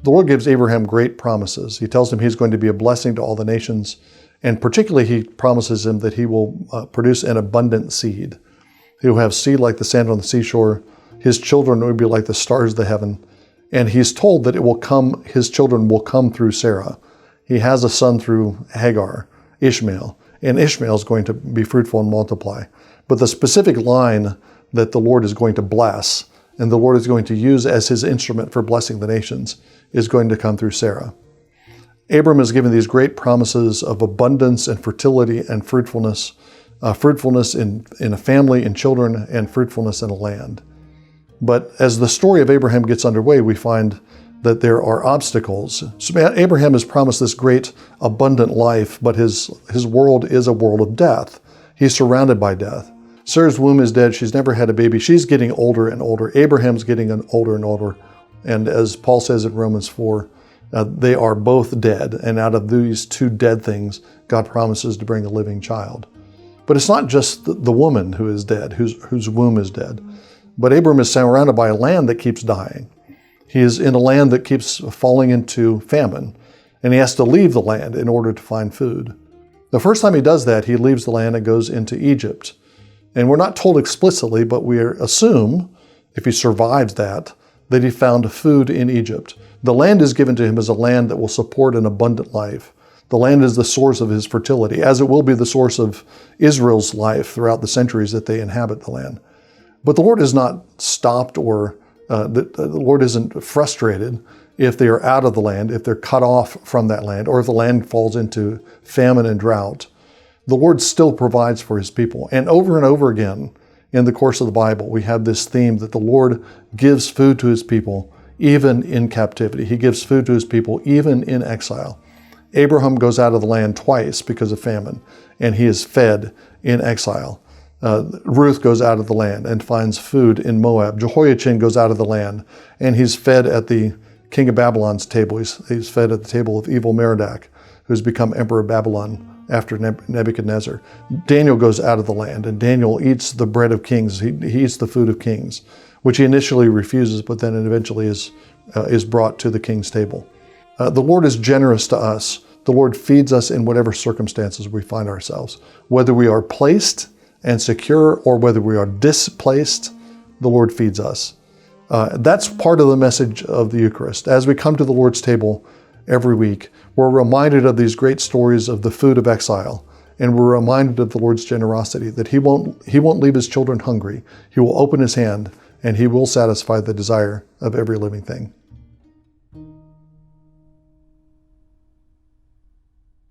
The Lord gives Abraham great promises. He tells him he's going to be a blessing to all the nations, and particularly he promises him that he will produce an abundant seed. He will have seed like the sand on the seashore. His children will be like the stars of the heaven. And he's told that his children will come through Sarah. He has a son through Hagar, Ishmael, and Ishmael is going to be fruitful and multiply. But the specific line that the Lord is going to bless and the Lord is going to use as his instrument for blessing the nations is going to come through Sarah. Abram is given these great promises of abundance and fertility and fruitfulness, fruitfulness in a family, in children, and fruitfulness in a land. But as the story of Abraham gets underway, we find that there are obstacles. So Abraham is promised this great abundant life, but his world is a world of death. He's surrounded by death. Sarah's womb is dead. She's never had a baby. She's getting older and older. Abraham's getting older and older. And as Paul says in Romans 4, they are both dead. And out of these two dead things, God promises to bring a living child. But it's not just the woman who is dead, whose womb is dead. But Abram is surrounded by a land that keeps dying. He is in a land that keeps falling into famine. And he has to leave the land in order to find food. The first time he does that, he leaves the land and goes into Egypt. And we're not told explicitly, but we assume, if he survives that he found food in Egypt. The land is given to him as a land that will support an abundant life. The land is the source of his fertility, as it will be the source of Israel's life throughout the centuries that they inhabit the land. But the Lord is not stopped or the Lord isn't frustrated if they are out of the land, if they're cut off from that land, or if the land falls into famine and drought. The Lord still provides for his people. And over again in the course of the Bible, we have this theme that the Lord gives food to his people, even in captivity. He gives food to his people, even in exile. Abraham goes out of the land twice because of famine, and he is fed in exile. Ruth goes out of the land and finds food in Moab. Jehoiachin goes out of the land, and he's fed at the king of Babylon's table. He's fed at the table of evil Merodach, who's become emperor of Babylon after Nebuchadnezzar. Daniel goes out of the land, and Daniel eats the bread of kings. He eats the food of kings, which he initially refuses, but then it eventually is brought to the king's table. The Lord is generous to us. The Lord feeds us in whatever circumstances we find ourselves. Whether we are placed and secure or whether we are displaced, the Lord feeds us. That's part of the message of the Eucharist. As we come to the Lord's table every week, we're reminded of these great stories of the food of exile, and we're reminded of the Lord's generosity, that he won't leave his children hungry. He will open his hand, and he will satisfy the desire of every living thing.